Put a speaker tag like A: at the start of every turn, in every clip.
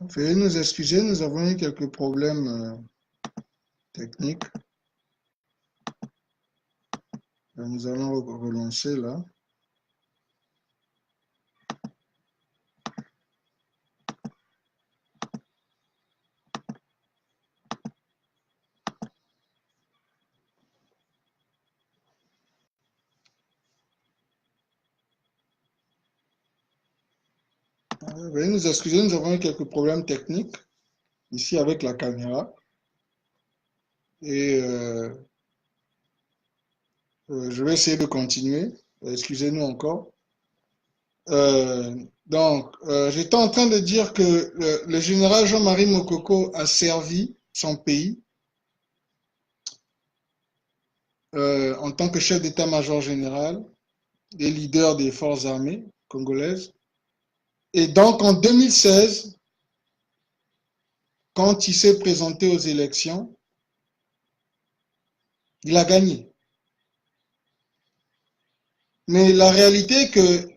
A: Veuillez nous excuser, nous avons eu quelques problèmes techniques. Nous allons relancer là. Veuillez nous excuser, nous avons eu quelques problèmes techniques ici avec la caméra. Et je vais essayer de continuer. Excusez-nous encore. J'étais en train de dire que le général Jean-Marie Mokoko a servi son pays en tant que chef d'état-major général et leader des forces armées congolaises. Et donc en 2016, quand il s'est présenté aux élections, il a gagné. Mais la réalité est que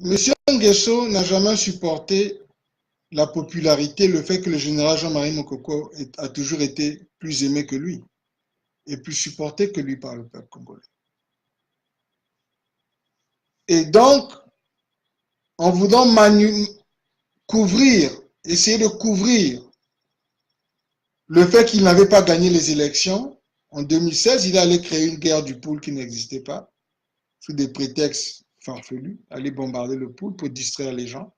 A: M. Nguesso n'a jamais supporté la popularité, le fait que le général Jean-Marie Mokoko a toujours été plus aimé que lui et plus supporté que lui par le peuple congolais. Et donc, en voulant essayer de couvrir le fait qu'il n'avait pas gagné les élections, en 2016, il allait créer une guerre du pool qui n'existait pas, sous des prétextes farfelus, aller bombarder le pool pour distraire les gens.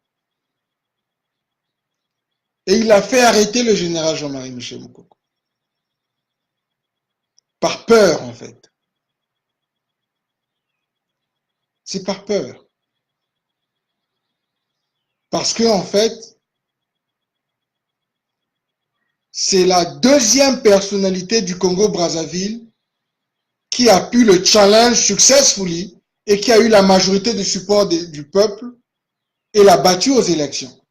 A: Et il a fait arrêter le général Jean-Marie Michel Mokoko. Par peur, en fait. C'est par peur. Parce que, en fait, c'est la deuxième personnalité du Congo-Brazzaville qui a pu le challenge successfully et qui a eu la majorité de support du peuple et l'a battu aux élections.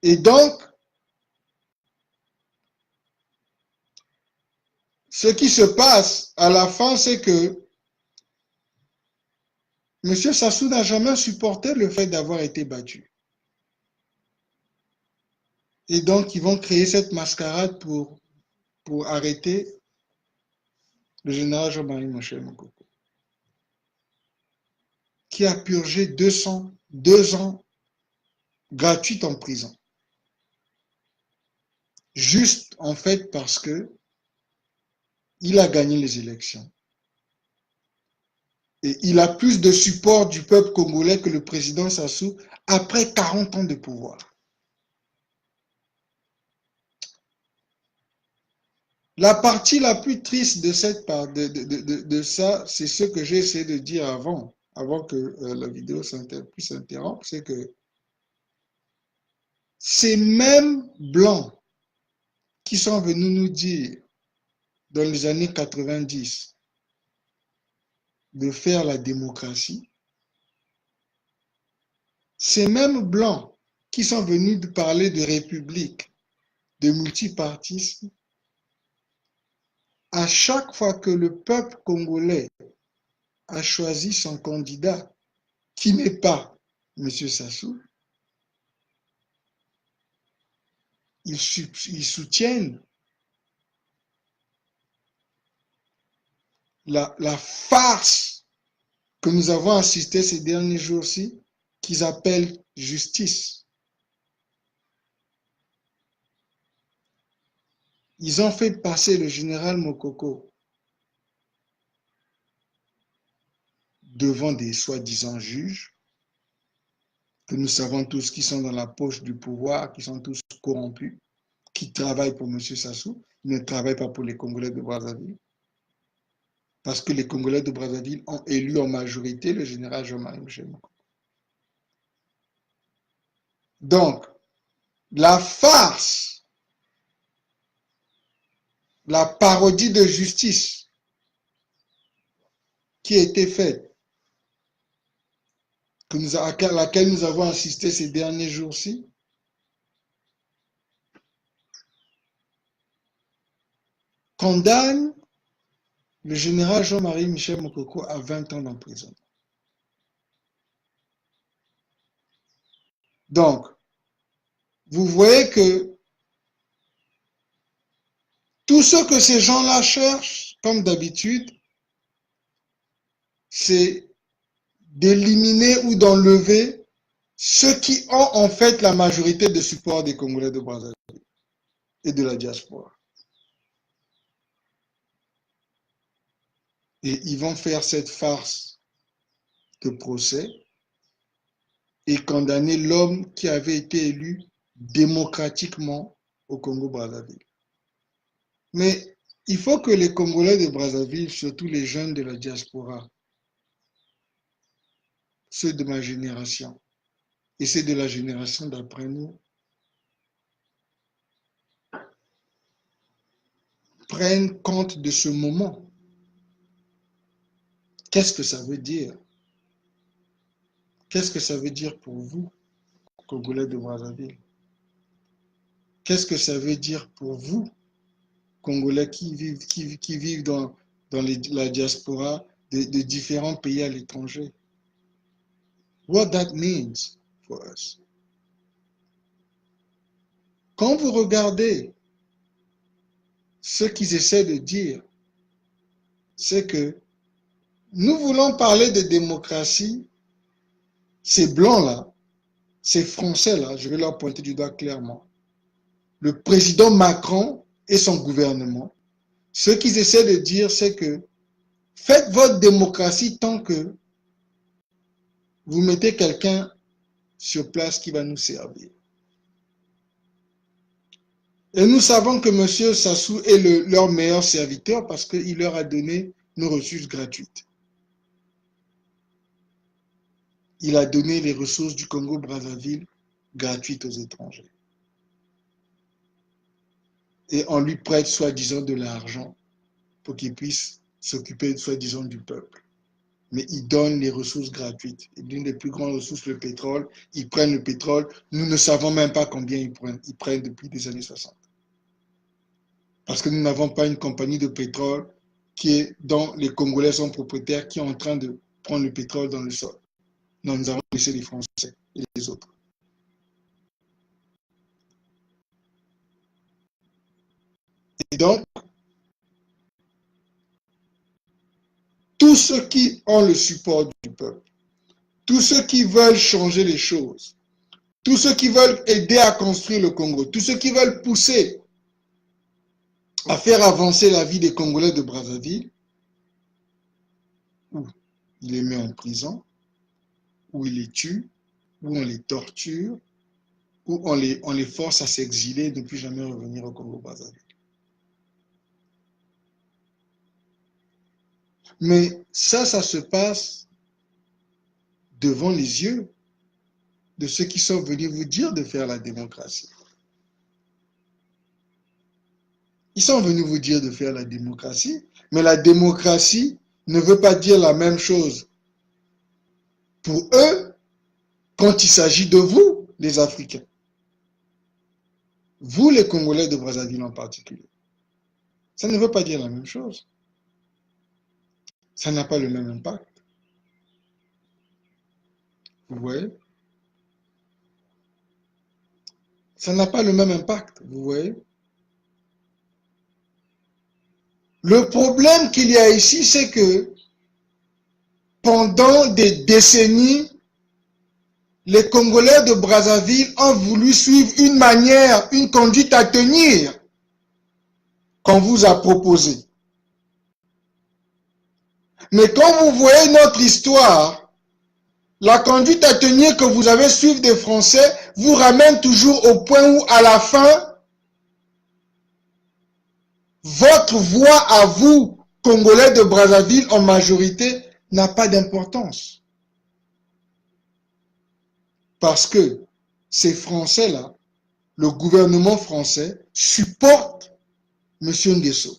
A: Et donc, ce qui se passe à la fin, c'est que M. Sassou n'a jamais supporté le fait d'avoir été battu. Et donc, ils vont créer cette mascarade pour arrêter le général Jean-Marie Michel Mokoko, qui a purgé 2 ans gratuits en prison. Juste, en fait, parce que il a gagné les élections. Et il a plus de support du peuple congolais que le président Sassou après 40 ans de pouvoir. La partie la plus triste de ça, c'est ce que j'ai essayé de dire avant que la vidéo puisse s'interrompre, c'est que ces mêmes blancs qui sont venus nous dire dans les années 90 de faire la démocratie, ces mêmes blancs qui sont venus de parler de république, de multipartisme, à chaque fois que le peuple congolais a choisi son candidat, qui n'est pas M. Sassou, ils soutiennent la farce que nous avons assisté ces derniers jours-ci, qu'ils appellent justice. Ils ont fait passer le général Mokoko devant des soi-disant juges, que nous savons tous qui sont dans la poche du pouvoir, qui sont tous corrompus, qui travaillent pour M. Sassou, ils ne travaillent pas pour les Congolais de Brazzaville. Parce que les Congolais de Brazzaville ont élu en majorité le général Jean-Marie Michel Mokoko. Donc, la farce, la parodie de justice qui a été faite, à laquelle nous avons assisté ces derniers jours-ci, condamne le général Jean-Marie Michel Mokoko à 20 ans d'emprisonnement. Donc, vous voyez que tout ce que ces gens-là cherchent, comme d'habitude, c'est d'éliminer ou d'enlever ceux qui ont en fait la majorité de support des Congolais de Brazzaville et de la diaspora. Et ils vont faire cette farce de procès et condamner l'homme qui avait été élu démocratiquement au Congo-Brazzaville. Mais il faut que les Congolais de Brazzaville, surtout les jeunes de la diaspora, ceux de ma génération et ceux de la génération d'après nous, prennent compte de ce moment. Qu'est-ce que ça veut dire? Qu'est-ce que ça veut dire pour vous, Congolais de Brazzaville? Qu'est-ce que ça veut dire pour vous, Congolais qui vivent dans la diaspora de différents pays à l'étranger? What that means for us. Quand vous regardez ce qu'ils essaient de dire, c'est que nous voulons parler de démocratie, ces blancs-là, ces Français-là, je vais leur pointer du doigt clairement, le président Macron et son gouvernement, ce qu'ils essaient de dire, c'est que faites votre démocratie tant que vous mettez quelqu'un sur place qui va nous servir. Et nous savons que M. Sassou est leur meilleur serviteur parce qu'il leur a donné nos ressources gratuites. Il a donné les ressources du Congo-Brazzaville gratuites aux étrangers. Et on lui prête soi-disant de l'argent pour qu'il puisse s'occuper soi-disant du peuple. Mais ils donnent les ressources gratuites. Et l'une des plus grandes ressources, le pétrole, ils prennent le pétrole. Nous ne savons même pas combien ils prennent depuis les années 60. Parce que nous n'avons pas une compagnie de pétrole dont les Congolais sont propriétaires, qui est en train de prendre le pétrole dans le sol. Non, nous avons laissé les Français et les autres. Et donc, tous ceux qui ont le support du peuple, tous ceux qui veulent changer les choses, tous ceux qui veulent aider à construire le Congo, tous ceux qui veulent pousser à faire avancer la vie des Congolais de Brazzaville, où il les met en prison, où il les tue, où on les torture, où on les force à s'exiler et ne plus jamais revenir au Congo-Brazzaville. Mais ça se passe devant les yeux de ceux qui sont venus vous dire de faire la démocratie. Ils sont venus vous dire de faire la démocratie, mais la démocratie ne veut pas dire la même chose pour eux quand il s'agit de vous, les Africains. Vous, les Congolais de Brazzaville en particulier. Ça ne veut pas dire la même chose. Ça n'a pas le même impact. Vous voyez? Ça n'a pas le même impact, vous voyez? Le problème qu'il y a ici, c'est que pendant des décennies, les Congolais de Brazzaville ont voulu suivre une manière, une conduite à tenir qu'on vous a proposée. Mais quand vous voyez notre histoire, la conduite à tenir que vous avez suivie des Français vous ramène toujours au point où, à la fin, votre voix à vous, Congolais de Brazzaville en majorité, n'a pas d'importance. Parce que ces Français-là, le gouvernement français, supporte M. Nguesso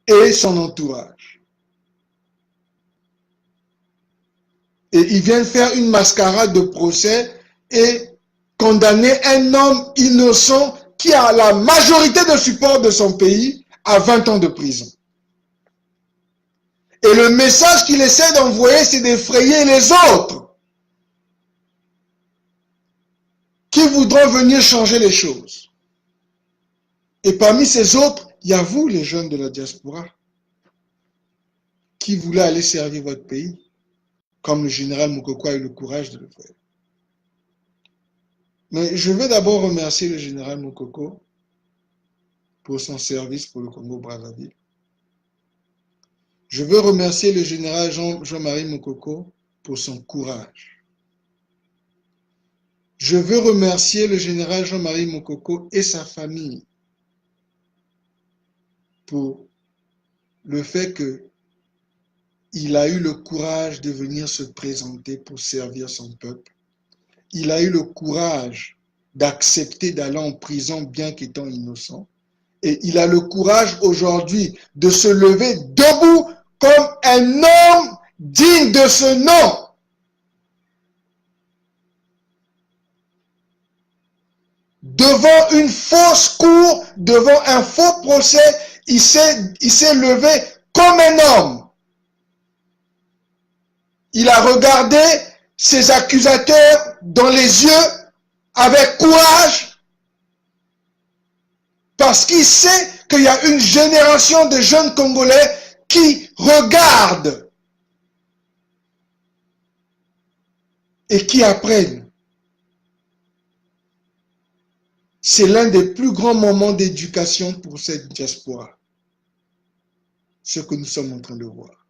A: et son entourage. Et ils viennent faire une mascarade de procès et condamner un homme innocent qui a la majorité de support de son pays à 20 ans de prison. Et le message qu'il essaie d'envoyer, c'est d'effrayer les autres. qui voudront venir changer les choses. Et parmi ces autres, il y a vous, les jeunes de la diaspora, qui voulez aller servir votre pays, comme le général Mokoko a eu le courage de le faire. Mais je veux d'abord remercier le général Mokoko pour son service pour le Congo-Brazzaville. Je veux remercier le général Jean-Marie Mokoko pour son courage. Je veux remercier le général Jean-Marie Mokoko et sa famille pour le fait qu'il a eu le courage de venir se présenter pour servir son peuple. Il a eu le courage d'accepter d'aller en prison bien qu'étant innocent. Et il a le courage aujourd'hui de se lever debout comme un homme digne de ce nom. Devant une fausse cour, devant un faux procès, il s'est levé comme un homme. Il a regardé ses accusateurs dans les yeux avec courage parce qu'il sait qu'il y a une génération de jeunes Congolais qui regardent et qui apprennent. C'est l'un des plus grands moments d'éducation pour cette diaspora. Ce que nous sommes en train de voir.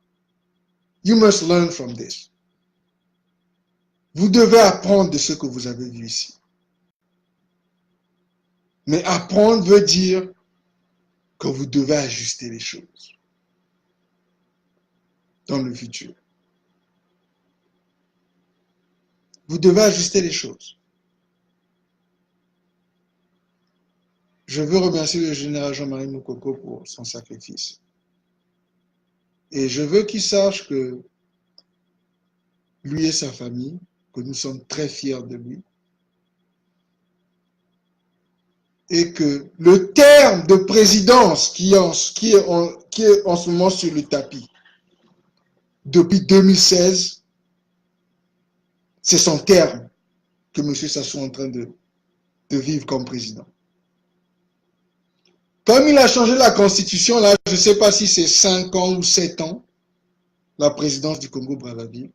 A: You must learn from this. Vous devez apprendre de ce que vous avez vu ici. Mais apprendre veut dire que vous devez ajuster les choses dans le futur. Vous devez ajuster les choses. Je veux remercier le général Jean-Marie Mokoko pour son sacrifice. Et je veux qu'il sache que lui et sa famille, que nous sommes très fiers de lui, et que le terme de présidence qui est en ce moment sur le tapis, depuis 2016, c'est son terme que M. Sassou est en train de vivre comme président. Comme il a changé la constitution, là, je ne sais pas si c'est 5 ans ou 7 ans, la présidence du Congo-Brazzaville.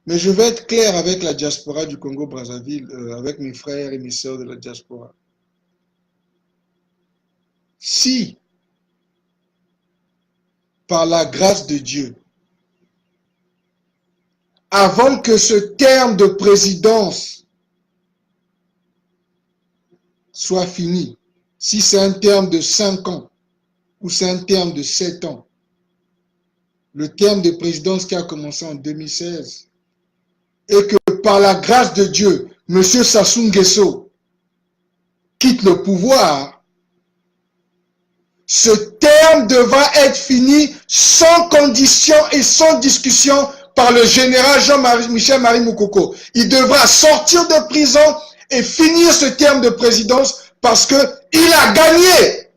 A: Mais je vais être clair avec la diaspora du Congo-Brazzaville, avec mes frères et mes sœurs de la diaspora. Si, par la grâce de Dieu, avant que ce terme de présidence soit fini, si c'est un terme de 5 ans ou c'est un terme de 7 ans, le terme de présidence qui a commencé en 2016, et que par la grâce de Dieu, M. Sassou Nguesso quitte le pouvoir, ce terme devra être fini sans condition et sans discussion par le général Jean-Michel Mokoko. Il devra sortir de prison et finir ce terme de présidence parce qu'il a gagné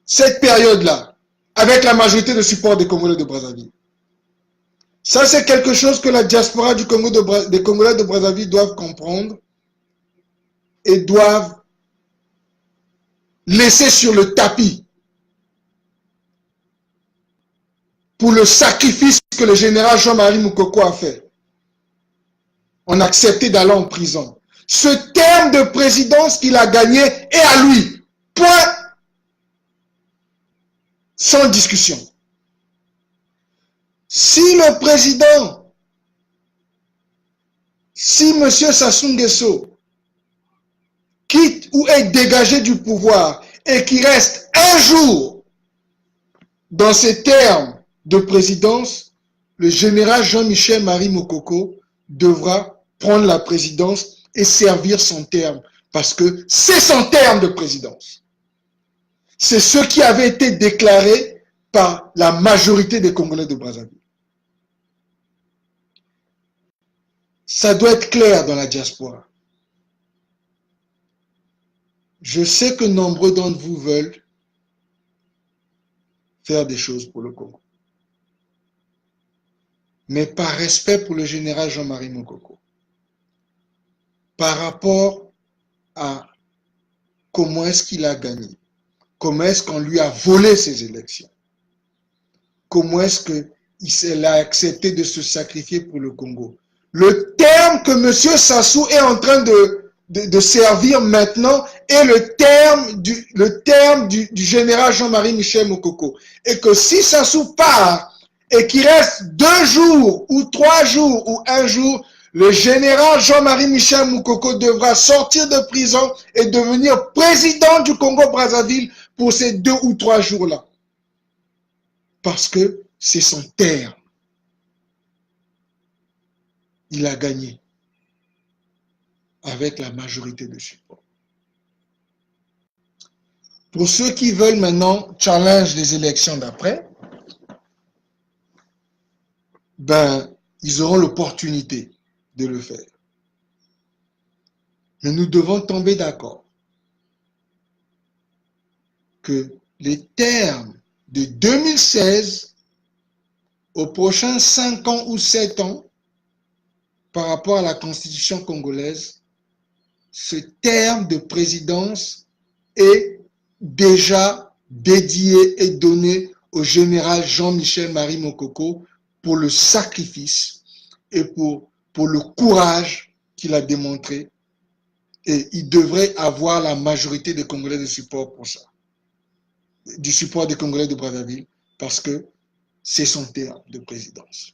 A: cette période-là avec la majorité de support des Congolais de Brazzaville. Ça, c'est quelque chose que la diaspora du Congo des Congolais de Brazzaville doivent comprendre et doivent laisser sur le tapis pour le sacrifice que le général Jean-Marie Mokoko a fait. On a accepté d'aller en prison. Ce terme de présidence qu'il a gagné est à lui. Point. Sans discussion. Si le président, si M. Sassou Nguesso quitte ou est dégagé du pouvoir et qu'il reste un jour dans ces termes de présidence, le général Jean-Michel Mokoko devra prendre la présidence et servir son terme parce que c'est son terme de présidence. C'est ce qui avait été déclaré par la majorité des Congolais de Brazzaville. Ça doit être clair dans la diaspora. Je sais que nombreux d'entre vous veulent faire des choses pour le Congo. Mais par respect pour le général Jean-Marie Mokoko, par rapport à comment est-ce qu'il a gagné, comment est-ce qu'on lui a volé ses élections, comment est-ce qu'il a accepté de se sacrifier pour le Congo. Le terme que M. Sassou est en train de servir maintenant est le terme du général Jean-Marie Michel Moukoko. Et que si Sassou part et qu'il reste 2 jours ou 3 jours ou 1 jour, le général Jean-Marie Michel Moukoko devra sortir de prison et devenir président du Congo-Brazzaville pour ces 2 ou 3 jours-là. Parce que c'est son terme. Il a gagné avec la majorité de support. Pour ceux qui veulent maintenant challenge les élections d'après, ben, ils auront l'opportunité de le faire. Mais nous devons tomber d'accord que les termes de 2016 aux prochains 5 ans ou 7 ans par rapport à la constitution congolaise, ce terme de présidence est déjà dédié et donné au général Jean-Michel Marie Moukoko pour le sacrifice et pour le courage qu'il a démontré. Et il devrait avoir la majorité des Congolais de support pour ça. Du support des Congolais de Brazzaville, parce que c'est son terme de présidence.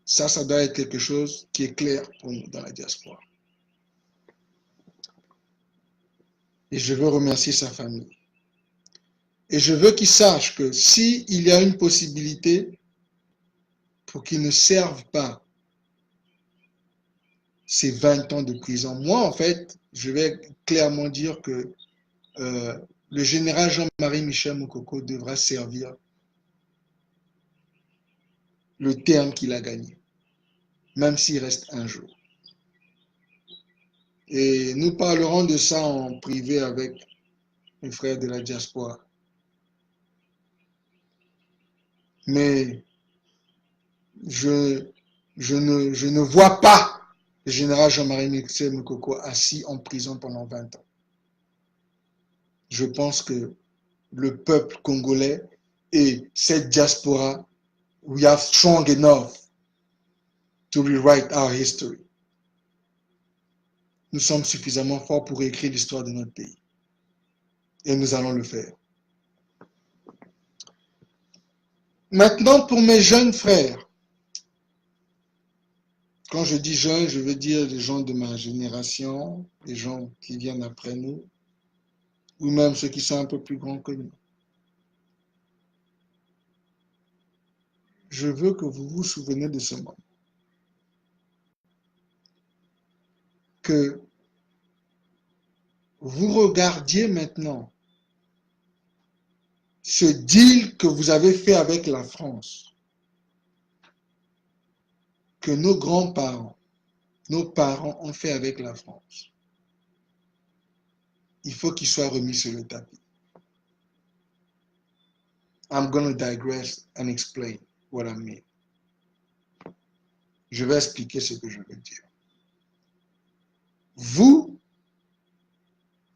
A: Ça doit être quelque chose qui est clair pour nous dans la diaspora. Et je veux remercier sa famille. Et je veux qu'il sache que s'il y a une possibilité pour qu'il ne serve pas ces 20 ans de prison, moi, en fait, je vais clairement dire que le général Jean-Marie Michel Moukoko devra servir le terme qu'il a gagné, même s'il reste 1 jour. Et nous parlerons de ça en privé avec mes frères de la diaspora. Mais je ne vois pas le général Jean-Marie Michel Moukoko assis en prison pendant 20 ans. Je pense que le peuple congolais et cette diaspora, we are strong enough to rewrite our history. Nous sommes suffisamment forts pour écrire l'histoire de notre pays. Et nous allons le faire. Maintenant, pour mes jeunes frères, quand je dis jeunes, je veux dire les gens de ma génération, les gens qui viennent après nous, ou même ceux qui sont un peu plus grands que nous. Je veux que vous vous souveniez de ce moment. Que vous regardiez maintenant ce deal que vous avez fait avec la France, que nos grands-parents, nos parents ont fait avec la France. Il faut qu'il soit remis sur le tapis. I'm going to digress and explain what I mean. Je vais expliquer ce que je veux dire. Vous,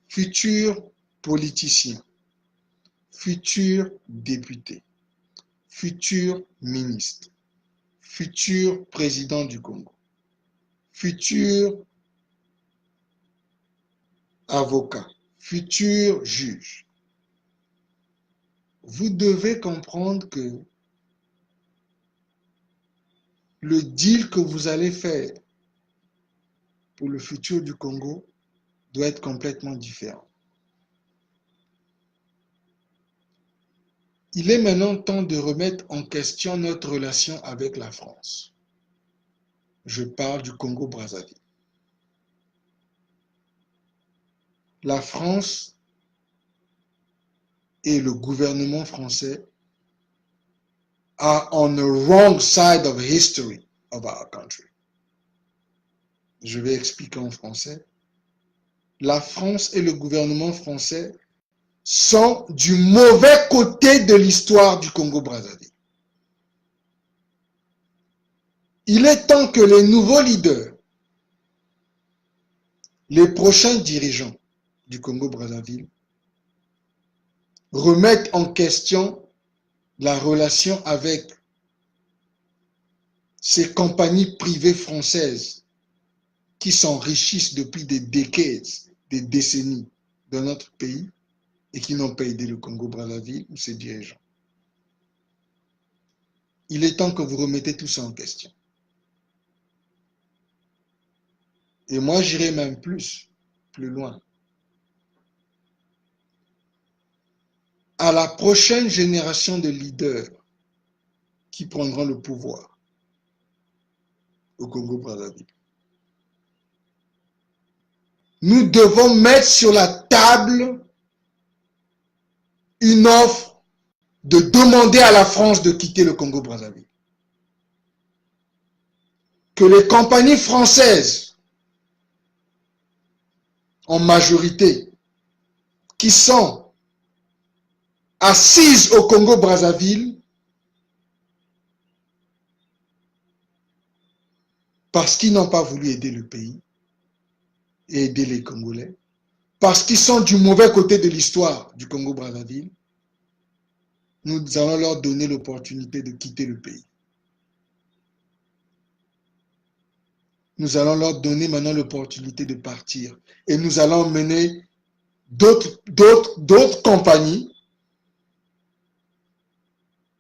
A: futurs politiciens, futurs députés, futurs ministres, futurs présidents du Congo, futurs avocats, futurs juges, vous devez comprendre que le deal que vous allez faire pour le futur du Congo doit être complètement différent. Il est maintenant temps de remettre en question notre relation avec la France. Je parle du Congo-Brazzaville. La France et le gouvernement français are on the wrong side of history of our country. Je vais expliquer en français. La France et le gouvernement français sont du mauvais côté de l'histoire du Congo-Brazzaville. Il est temps que les nouveaux leaders les prochains dirigeants du Congo-Brazzaville remettent en question la relation avec ces compagnies privées françaises qui s'enrichissent depuis des décades, des décennies dans notre pays et qui n'ont pas aidé le Congo-Brazzaville ou ses dirigeants. Il est temps que vous remettez tout ça en question. Et moi, j'irai même plus loin. À la prochaine génération de leaders qui prendront le pouvoir au Congo-Brazzaville, nous devons mettre sur la table une offre de demander à la France de quitter le Congo-Brazzaville. Que les compagnies françaises, en majorité, qui sont assises au Congo-Brazzaville, parce qu'ils n'ont pas voulu aider le pays et aider les Congolais, parce qu'ils sont du mauvais côté de l'histoire du Congo-Brazzaville, nous allons leur donner l'opportunité de quitter le pays. Nous allons leur donner maintenant l'opportunité de partir. Et nous allons mener d'autres compagnies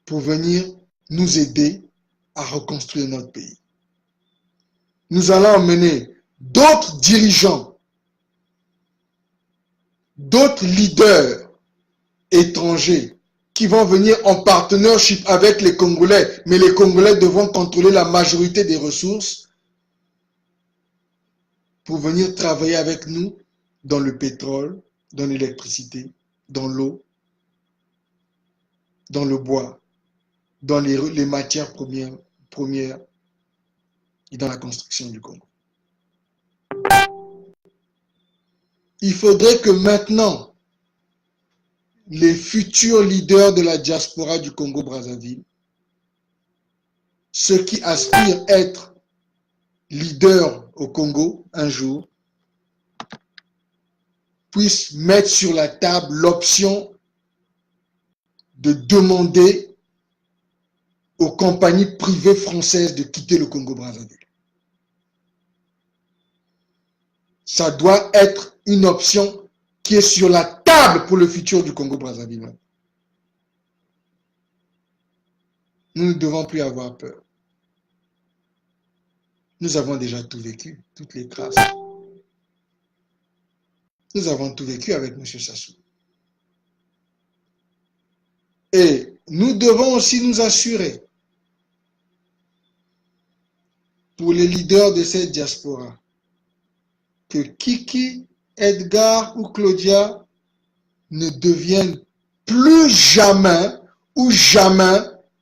A: pour venir nous aider à reconstruire notre pays. Nous allons emmener d'autres dirigeants, d'autres leaders étrangers qui vont venir en partnership avec les Congolais, mais les Congolais devront contrôler la majorité des ressources pour venir travailler avec nous dans le pétrole, dans l'électricité, dans l'eau, dans le bois, dans les matières premières et dans la construction du Congo. Il faudrait que maintenant, les futurs leaders de la diaspora du Congo-Brazzaville, ceux qui aspirent à être leaders au Congo un jour, puissent mettre sur la table l'option de demander aux compagnies privées françaises de quitter le Congo-Brazzaville. Ça doit être une option qui est sur la table pour le futur du Congo-Brazzaville. Nous ne devons plus avoir peur. Nous avons déjà tout vécu, toutes les traces. Nous avons tout vécu avec M. Sassou. Et nous devons aussi nous assurer, pour les leaders de cette diaspora, que Kiki, Edgar ou Claudia ne deviennent plus jamais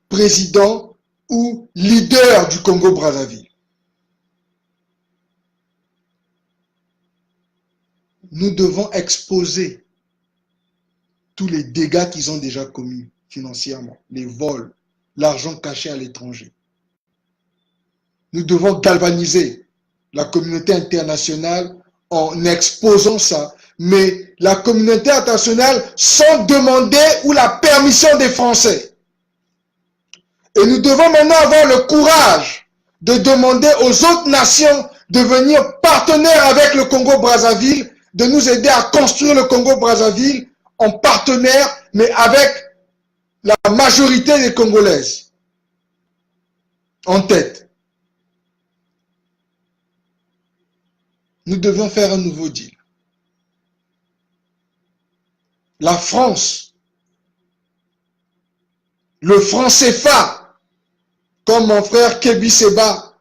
A: président ou leader du Congo-Brazzaville. Nous devons exposer tous les dégâts qu'ils ont déjà commis financièrement, les vols, l'argent caché à l'étranger. Nous devons galvaniser la communauté internationale en exposant ça, mais la communauté internationale sans demander ou la permission des Français. Et nous devons maintenant avoir le courage de demander aux autres nations de venir partenaires avec le Congo-Brazzaville, de nous aider à construire le Congo-Brazzaville en partenaire, mais avec la majorité des Congolaises en tête. Nous devons faire un nouveau deal. La France, le franc CFA, comme mon frère Kébi Seba,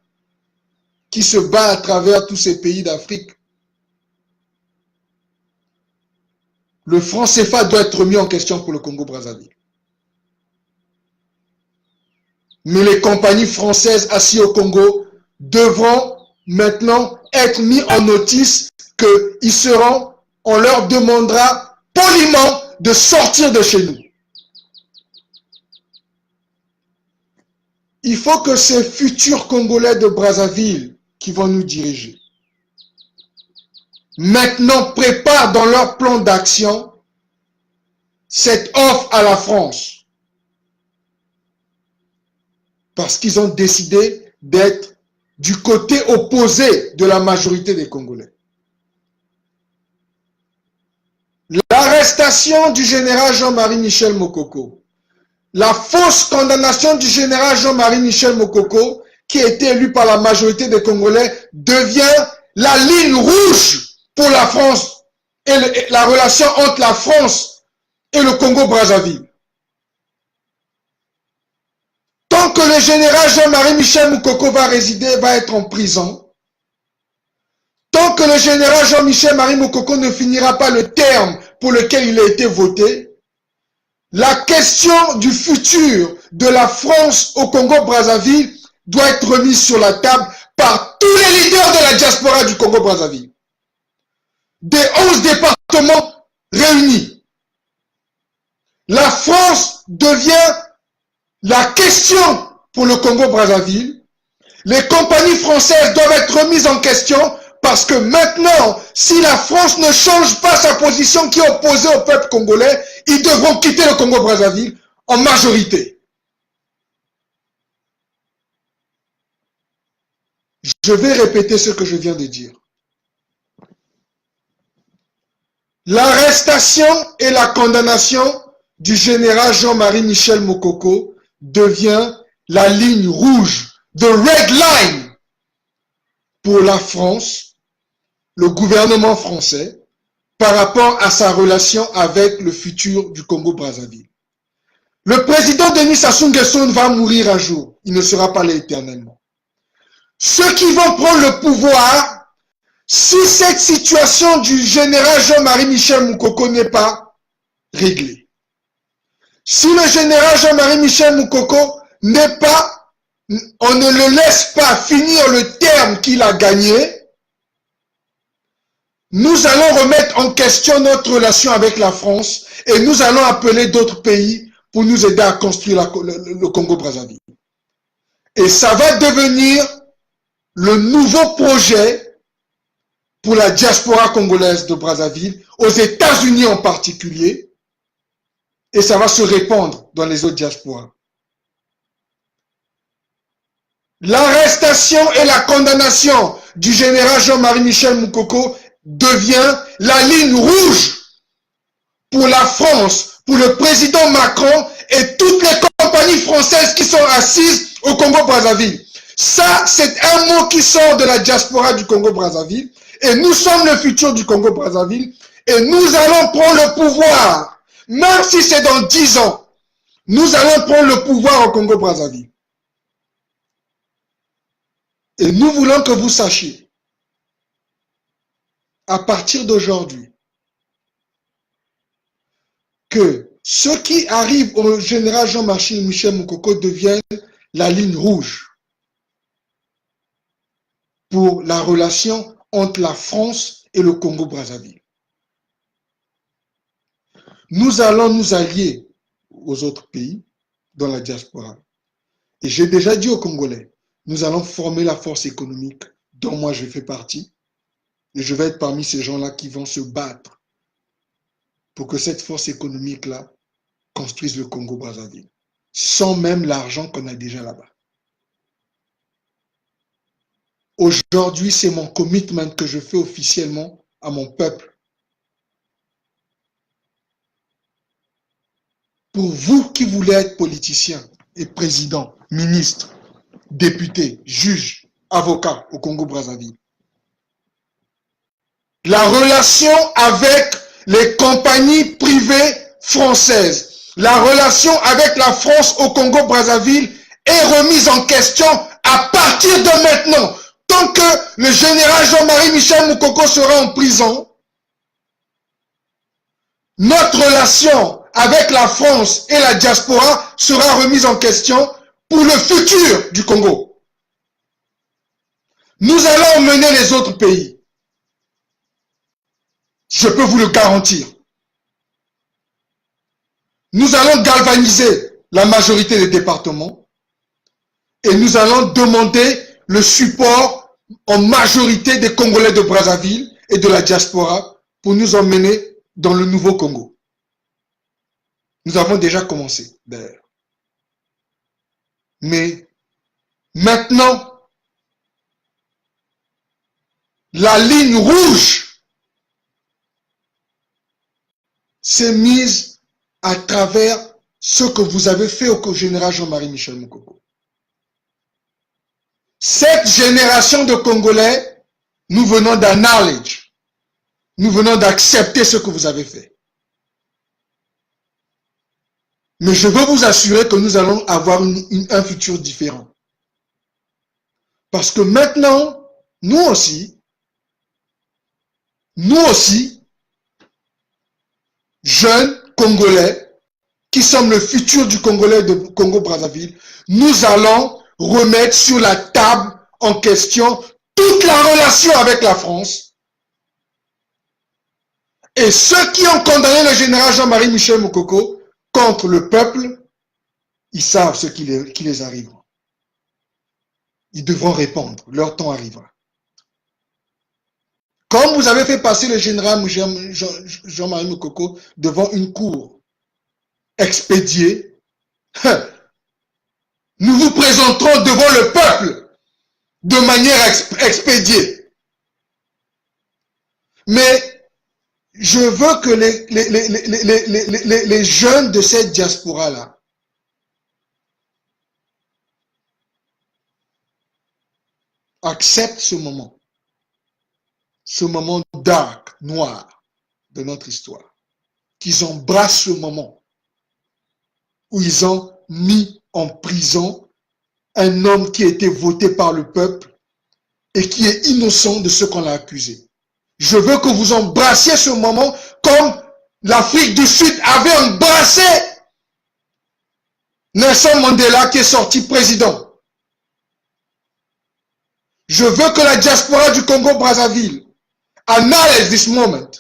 A: qui se bat à travers tous ces pays d'Afrique. Le franc CFA doit être mis en question pour le Congo-Brazzaville. Mais les compagnies françaises assises au Congo devront maintenant être mis en notice qu'ils seront, on leur demandera poliment de sortir de chez nous. Il faut que ces futurs Congolais de Brazzaville qui vont nous diriger maintenant préparent dans leur plan d'action cette offre à la France. Parce qu'ils ont décidé d'être du côté opposé de la majorité des Congolais. L'arrestation du général Jean-Marie Michel Mokoko, la fausse condamnation du général Jean-Marie Michel Mokoko, qui a été élu par la majorité des Congolais, devient la ligne rouge pour la France et la relation entre la France et le Congo-Brazzaville. Tant que le général Jean-Marie Michel Mokoko va être en prison, tant que le général Jean-Michel Marie Mokoko ne finira pas le terme pour lequel il a été voté, la question du futur de la France au Congo-Brazzaville doit être remise sur la table par tous les leaders de la diaspora du Congo-Brazzaville. Des 11 départements réunis. La France devient la question pour le Congo-Brazzaville. Les compagnies françaises doivent être remises en question parce que maintenant, si la France ne change pas sa position qui est opposée au peuple congolais, ils devront quitter le Congo-Brazzaville en majorité. Je vais répéter ce que je viens de dire. L'arrestation et la condamnation du général Jean-Marie Michel Mokoko devient la ligne rouge, the red line, pour la France, le gouvernement français, par rapport à sa relation avec le futur du Congo-Brazzaville. Le président Denis Sassou Nguesso va mourir un jour, il ne sera pas là éternellement. Ceux qui vont prendre le pouvoir, si cette situation du général Jean-Marie Michel Mokoko n'est pas réglée, si le général Jean-Marie Michel Mokoko n'est pas, on ne le laisse pas finir le terme qu'il a gagné, nous allons remettre en question notre relation avec la France et nous allons appeler d'autres pays pour nous aider à construire le Congo-Brazzaville. Et ça va devenir le nouveau projet pour la diaspora congolaise de Brazzaville, aux États-Unis en particulier, et ça va se répandre dans les autres diasporas. L'arrestation et la condamnation du général Jean-Marie Michel Mokoko devient la ligne rouge pour la France, pour le président Macron et toutes les compagnies françaises qui sont assises au Congo-Brazzaville. Ça, c'est un mot qui sort de la diaspora du Congo-Brazzaville et nous sommes le futur du Congo-Brazzaville et nous allons prendre le pouvoir, même si c'est dans 10 ans, nous allons prendre le pouvoir au Congo-Brazzaville. Et nous voulons que vous sachiez, à partir d'aujourd'hui, que ce qui arrive au général Jean-Marie Michel Mokoko deviennent la ligne rouge pour la relation entre la France et le Congo-Brazzaville. Nous allons nous allier aux autres pays dans la diaspora. Et j'ai déjà dit aux Congolais, nous allons former la force économique dont moi je fais partie. Et je vais être parmi ces gens-là qui vont se battre pour que cette force économique-là construise le Congo-Brazzaville, sans même l'argent qu'on a déjà là-bas. Aujourd'hui, c'est mon commitment que je fais officiellement à mon peuple. Pour vous qui voulez être politicien et président, ministre, député, juge, avocat au Congo-Brazzaville, la relation avec les compagnies privées françaises, la relation avec la France au Congo-Brazzaville est remise en question à partir de maintenant. Tant que le général Jean-Marie Michel Mokoko sera en prison, notre relation avec la France et la diaspora sera remise en question pour le futur du Congo. Nous allons mener les autres pays. Je peux vous le garantir. Nous allons galvaniser la majorité des départements et nous allons demander le support en majorité des Congolais de Brazzaville et de la diaspora pour nous emmener dans le nouveau Congo. Nous avons déjà commencé, d'ailleurs. Mais maintenant, la ligne rouge s'est mise à travers ce que vous avez fait au général Jean-Marie Michel Moukoko. Cette génération de Congolais, nous venons d'acknowledge, nous venons d'accepter ce que vous avez fait. Mais je veux vous assurer que nous allons avoir un futur différent. Parce que maintenant, nous aussi, jeunes Congolais, qui sommes le futur du Congolais de Congo-Brazzaville, nous allons remettre sur la table en question toute la relation avec la France. Et ceux qui ont condamné le général Jean-Marie Michel Moukoko contre le peuple, ils savent ce qui les arrive. Ils devront répondre, leur temps arrivera. Comme vous avez fait passer le général Jean-Marie Moukoko devant une cour expédiée, nous vous présenterons devant le peuple de manière expédiée. Mais je veux que les jeunes de cette diaspora-là acceptent ce moment dark, noir de notre histoire, qu'ils embrassent ce moment où ils ont mis en prison un homme qui a été voté par le peuple et qui est innocent de ce qu'on l'a accusé. Je veux que vous embrassiez ce moment comme l'Afrique du Sud avait embrassé Nelson Mandela qui est sorti président. Je veux que la diaspora du Congo-Brazzaville analyse this moment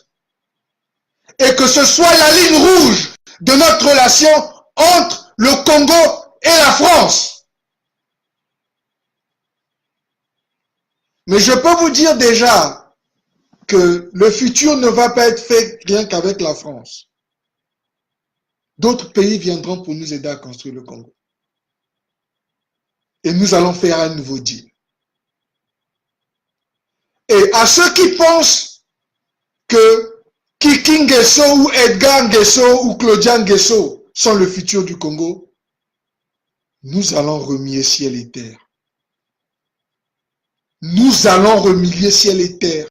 A: et que ce soit la ligne rouge de notre relation entre le Congo et la France. Mais je peux vous dire déjà que le futur ne va pas être fait rien qu'avec la France. D'autres pays viendront pour nous aider à construire le Congo. Et nous allons faire un nouveau deal. Et à ceux qui pensent que Kiki Nguesso ou Edgar Nguesso ou Claudia Nguesso sont le futur du Congo, nous allons remuer ciel et terre. Nous allons remuer ciel et terre,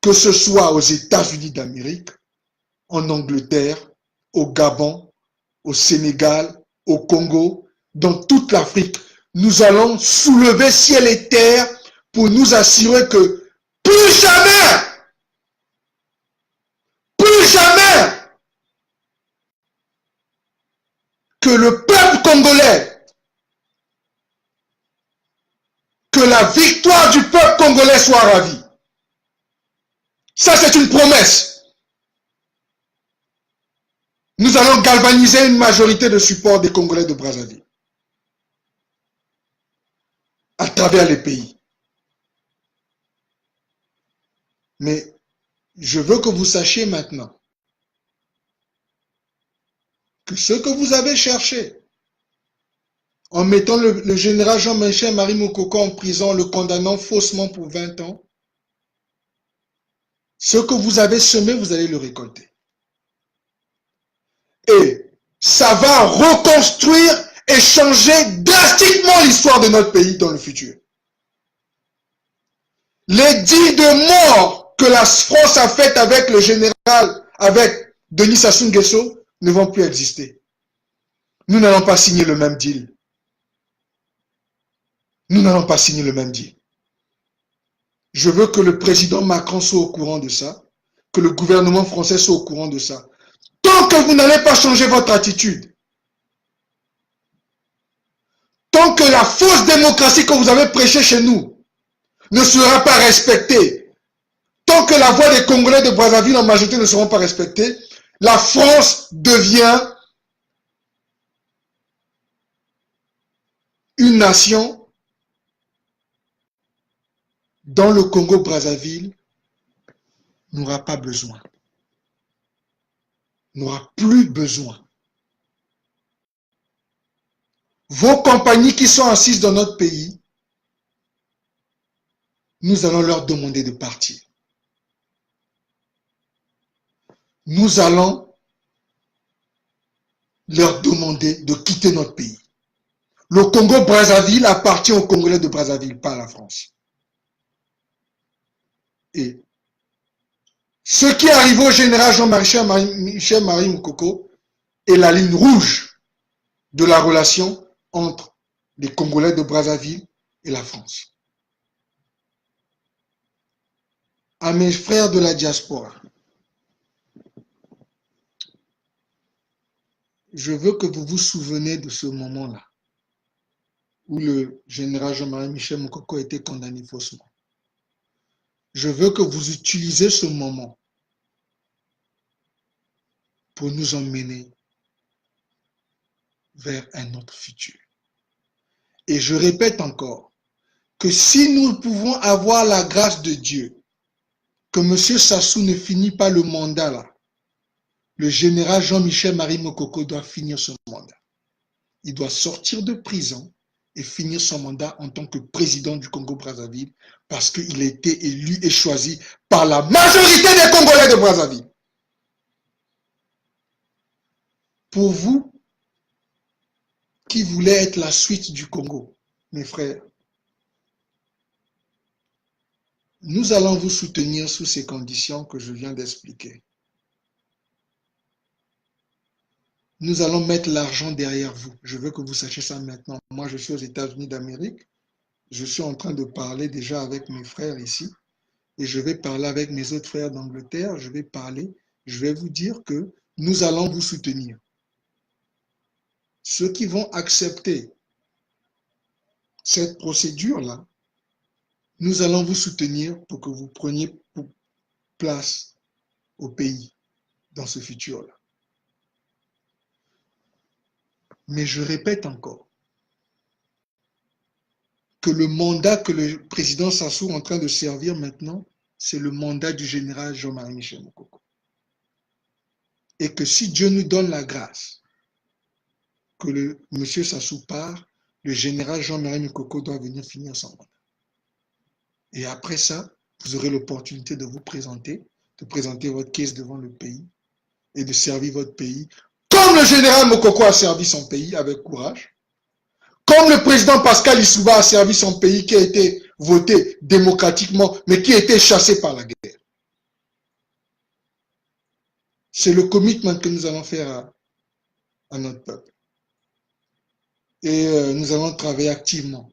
A: que ce soit aux États-Unis d'Amérique, en Angleterre, au Gabon, au Sénégal, au Congo, dans toute l'Afrique. Nous allons soulever ciel et terre pour nous assurer que plus jamais, que le peuple congolais, que la victoire du peuple congolais soit ravie. Ça, c'est une promesse. Nous allons galvaniser une majorité de support des Congolais de Brazzaville à travers les pays. Mais je veux que vous sachiez maintenant que ce que vous avez cherché en mettant le général Jean-Michel Moukoko en prison, le condamnant faussement pour 20 ans, ce que vous avez semé, vous allez le récolter. Et ça va reconstruire et changer drastiquement l'histoire de notre pays dans le futur. Les dits de mort que la France a fait avec le général, avec Denis Sassou Nguesso, ne vont plus exister. Nous n'allons pas signer le même deal. Nous n'allons pas signer le même deal. Je veux que le président Macron soit au courant de ça, que le gouvernement français soit au courant de ça. Tant que vous n'allez pas changer votre attitude, tant que la fausse démocratie que vous avez prêchée chez nous ne sera pas respectée, tant que la voix des Congolais de Brazzaville en majorité ne seront pas respectées, la France devient une nation dans le Congo-Brazzaville n'aura pas besoin, n'aura plus besoin. Vos compagnies qui sont assises dans notre pays, nous allons leur demander de partir. Nous allons leur demander de quitter notre pays. Le Congo-Brazzaville appartient aux Congolais de Brazzaville, pas à la France. Et ce qui est arrivé au général Jean-Michel Marie Moukoko est la ligne rouge de la relation entre les Congolais de Brazzaville et la France. À mes frères de la diaspora, je veux que vous vous souveniez de ce moment-là où le général Jean-Marie Michel Moukoko a été condamné faussement. Je veux que vous utilisez ce moment pour nous emmener vers un autre futur. Et je répète encore que si nous pouvons avoir la grâce de Dieu, que M. Sassou ne finit pas le mandat là, le général Jean-Michel Marie Moukoko doit finir ce mandat. Il doit sortir de prison et finir son mandat en tant que président du Congo-Brazzaville parce qu'il a été élu et choisi par la majorité des Congolais de Brazzaville. Pour vous, qui voulez être la suite du Congo, mes frères, nous allons vous soutenir sous ces conditions que je viens d'expliquer. Nous allons mettre l'argent derrière vous. Je veux que vous sachiez ça maintenant. Moi, je suis aux États-Unis d'Amérique. Je suis en train de parler déjà avec mes frères ici. Et je vais parler avec mes autres frères d'Angleterre. Je vais vous dire que nous allons vous soutenir. Ceux qui vont accepter cette procédure-là, nous allons vous soutenir pour que vous preniez place au pays dans ce futur-là. Mais je répète encore que le mandat que le président Sassou est en train de servir maintenant, c'est le mandat du général Jean-Marie Michel Moukoko. Et que si Dieu nous donne la grâce que le monsieur Sassou part, le général Jean-Marie Moukoko doit venir finir son mandat. Et après ça, vous aurez l'opportunité de vous présenter, de présenter votre caisse devant le pays et de servir votre pays comme le général Moukoko a servi son pays avec courage, comme le président Pascal Lissouba a servi son pays qui a été voté démocratiquement, mais qui a été chassé par la guerre. C'est le commitment que nous allons faire à notre peuple. Et nous allons travailler activement.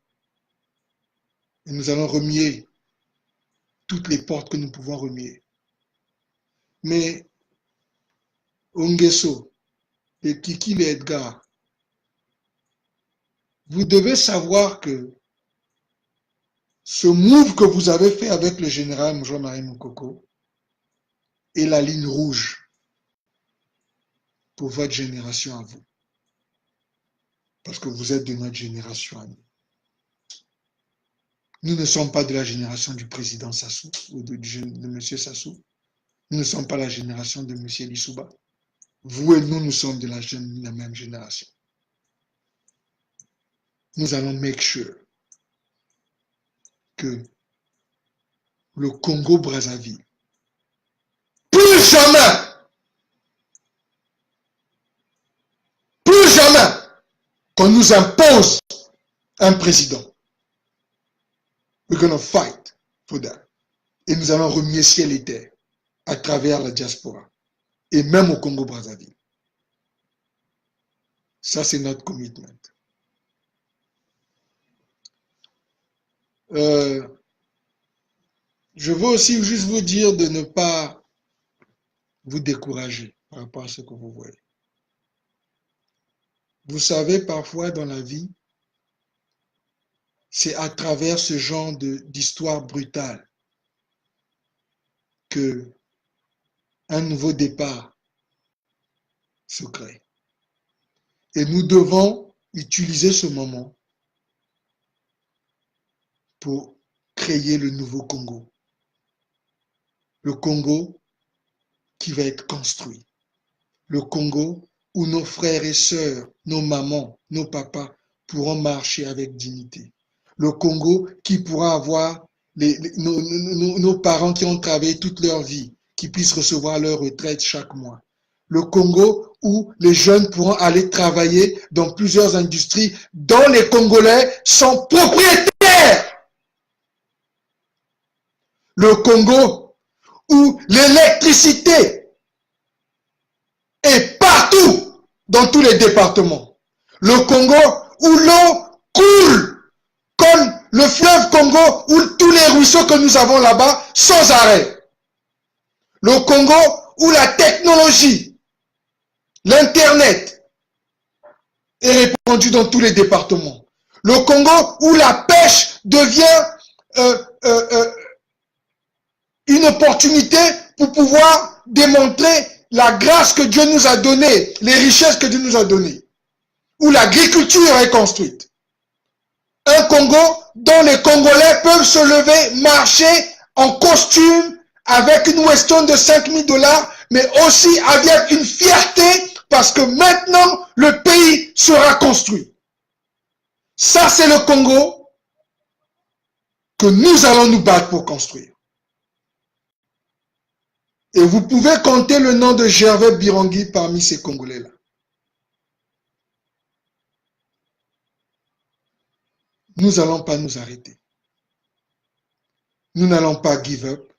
A: Et nous allons remuer toutes les portes que nous pouvons remuer. Mais Ongesso, les Kiki, les Edgar, vous devez savoir que ce move que vous avez fait avec le général Jean-Marie Moukoko est la ligne rouge pour votre génération à vous. Parce que vous êtes de notre génération à nous. Nous ne sommes pas de la génération du président Sassou ou de M. Sassou. Nous ne sommes pas la génération de M. Lissouba. Vous et nous, nous sommes de la même génération. Nous allons make sure que le Congo-Brazzaville, plus jamais qu'on nous impose un président. We're going to fight for that. Et nous allons remuer ciel et terre à travers la diaspora et même au Congo-Brazzaville. Ça, c'est notre commitment. Je veux aussi juste vous dire de ne pas vous décourager par rapport à ce que vous voyez. Vous savez, parfois dans la vie, c'est à travers ce genre d'histoire brutale que un nouveau départ se crée. Et nous devons utiliser ce moment pour créer le nouveau Congo. Le Congo qui va être construit. Le Congo où nos frères et sœurs, nos mamans, nos papas pourront marcher avec dignité. Le Congo qui pourra avoir nos parents qui ont travaillé toute leur vie, qui puissent recevoir leur retraite chaque mois. Le Congo où les jeunes pourront aller travailler dans plusieurs industries dont les Congolais sont propriétaires. Le Congo où l'électricité est partout dans tous les départements. Le Congo où l'eau coule comme le fleuve Congo où tous les ruisseaux que nous avons là-bas sans arrêt. Le Congo où la technologie, l'Internet est répandue dans tous les départements. Le Congo où la pêche devient une opportunité pour pouvoir démontrer la grâce que Dieu nous a donnée, les richesses que Dieu nous a données, où l'agriculture est construite. Un Congo dont les Congolais peuvent se lever, marcher en costume avec une Weston de 5 000 $, mais aussi avec une fierté parce que maintenant le pays sera construit. Ça, c'est le Congo que nous allons nous battre pour construire. Et vous pouvez compter le nom de Gervais Birangui parmi ces Congolais-là. Nous n'allons pas nous arrêter. Nous n'allons pas give up.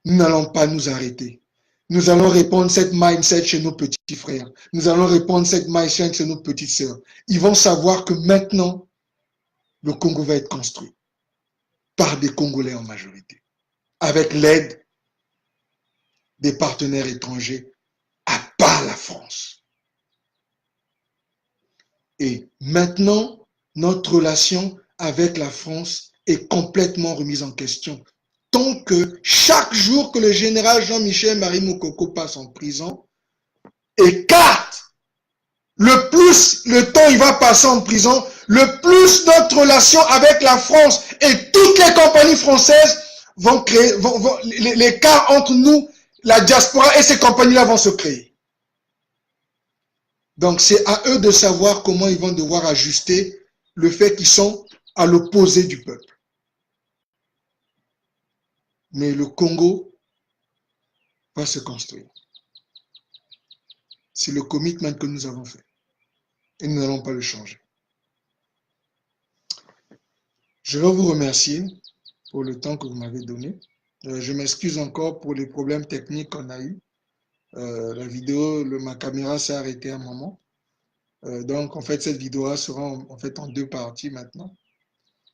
A: Nous n'allons pas nous arrêter. Nous allons répondre cette mindset chez nos petits frères. Nous allons répondre cette mindset chez nos petites sœurs. Ils vont savoir que maintenant, le Congo va être construit par des Congolais en majorité, avec l'aide des partenaires étrangers, à part la France. Et maintenant, notre relation avec la France est complètement remise en question. Tant que chaque jour que le général Jean-Michel Marie Moukoko passe en prison, écarte le plus le temps il va passer en prison, le plus notre relation avec la France et toutes les compagnies françaises vont créer, l'écart entre nous, la diaspora et ces compagnies-là vont se créer. Donc c'est à eux de savoir comment ils vont devoir ajuster le fait qu'ils sont à l'opposé du peuple. Mais le Congo va se construire. C'est le commitment que nous avons fait. Et nous n'allons pas le changer. Je veux vous remercier pour le temps que vous m'avez donné. Je m'excuse encore pour les problèmes techniques qu'on a eus. La vidéo, ma caméra s'est arrêtée à un moment. Donc, en fait, cette vidéo sera en 2 parties maintenant.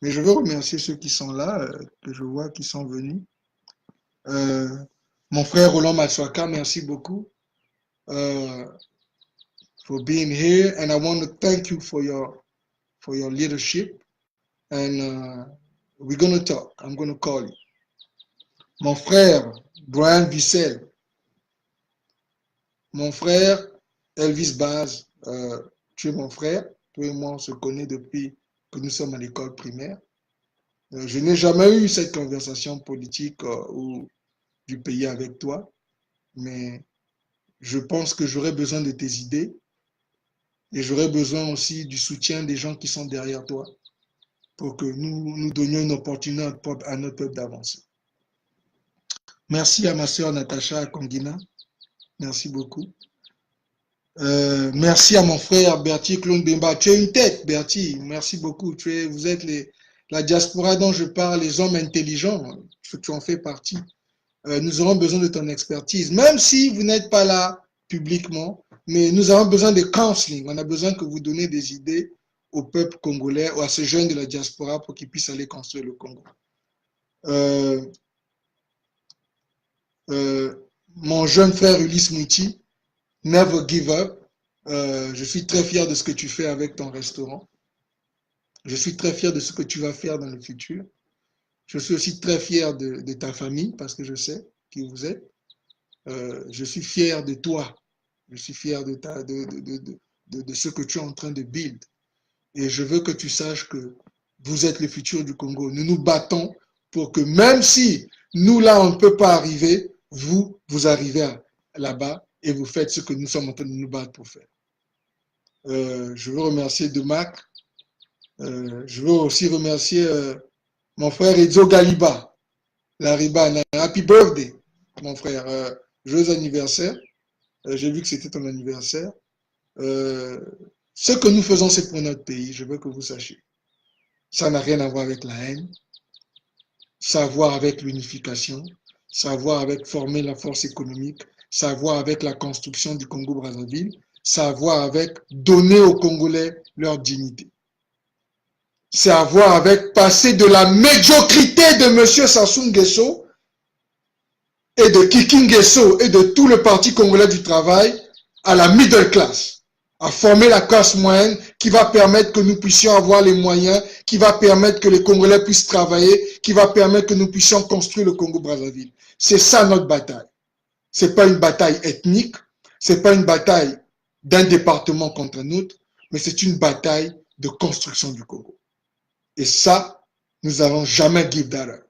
A: Mais je veux remercier ceux qui sont là, que je vois qui sont venus. Mon frère Roland Matsuaka, merci beaucoup for being here. And I want to thank you for your leadership. And we're going to talk. I'm going to call you. Mon frère Brian Vissel. Mon frère Elvis Baz. Tu es mon frère. Toi et moi, on se connaît depuis que nous sommes à l'école primaire. Je n'ai jamais eu cette conversation politique ou du pays avec toi, mais je pense que j'aurais besoin de tes idées et j'aurais besoin aussi du soutien des gens qui sont derrière toi pour que nous donnions une opportunité à notre peuple d'avancer. Merci à ma sœur Natacha Kongina. Merci beaucoup. Merci à mon frère Bertie Klondemba. Tu es une tête, Bertie. Merci beaucoup. Vous êtes la diaspora dont je parle, les hommes intelligents. Tu en fais partie. Nous aurons besoin de ton expertise, même si vous n'êtes pas là publiquement, mais nous avons besoin de counseling. On a besoin que vous donniez des idées au peuple congolais ou à ces jeunes de la diaspora pour qu'ils puissent aller construire le Congo. Mon jeune frère Ulysse Mouti, never give up. Je suis très fier de ce que tu fais avec ton restaurant. Je suis très fier de ce que tu vas faire dans le futur. Je suis aussi très fier de ta famille parce que je sais qui vous êtes. Je suis fier de toi. Je suis fier de ce que tu es en train de build. Et je veux que tu saches que vous êtes le futur du Congo. Nous nous battons pour que même si Nous, là, on ne peut pas arriver. Vous, vous arrivez là-bas et vous faites ce que nous sommes en train de nous battre pour faire. Je veux remercier Demac. Je veux aussi remercier mon frère Edzo Galiba. Lariba, happy birthday, mon frère. Joyeux anniversaire. J'ai vu que c'était ton anniversaire. Ce que nous faisons, c'est pour notre pays. Je veux que vous sachiez. Ça n'a rien à voir avec la haine. Ça a à voir avec l'unification. Ça a à voir avec former la force économique. Ça a à voir avec la construction du Congo-Brazzaville. Ça a à voir avec donner aux Congolais leur dignité. C'est à voir avec passer de la médiocrité de M. Sassou Nguesso et de Kiki Nguesso et de tout le Parti congolais du travail à la middle class, à former la classe moyenne qui va permettre que nous puissions avoir les moyens, qui va permettre que les Congolais puissent travailler, qui va permettre que nous puissions construire le Congo-Brazzaville. C'est ça notre bataille. Ce n'est pas une bataille ethnique, ce n'est pas une bataille d'un département contre un autre, mais c'est une bataille de construction du Congo. Et ça, nous n'allons jamais give that up.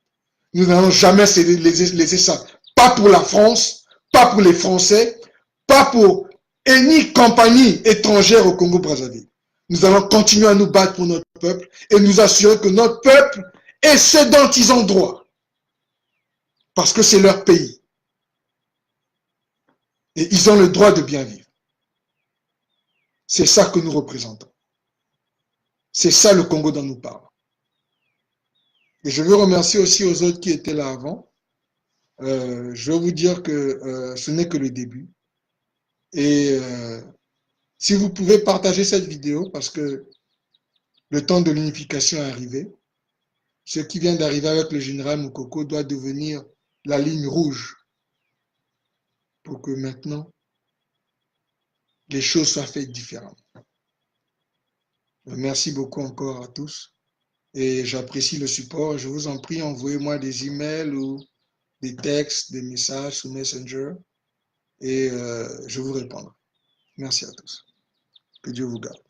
A: Nous n'allons jamais laisser ça. Pas pour la France, pas pour les Français, pas pour any compagnie étrangère au Congo-Brazzaville. Nous allons continuer à nous battre pour notre peuple et nous assurer que notre peuple est ce dont ils ont droit. Parce que c'est leur pays. Et ils ont le droit de bien vivre. C'est ça que nous représentons. C'est ça le Congo dont nous parlons. Et je veux remercier aussi aux autres qui étaient là avant. Je veux vous dire que ce n'est que le début. Et si vous pouvez partager cette vidéo, parce que le temps de l'unification est arrivé, ce qui vient d'arriver avec le général Moukoko doit devenir la ligne rouge pour que maintenant les choses soient faites différemment. Merci beaucoup encore à tous et j'apprécie le support. Je vous en prie, envoyez-moi des emails ou des textes, des messages sur Messenger et je vous répondrai. Merci à tous. Que Dieu vous garde.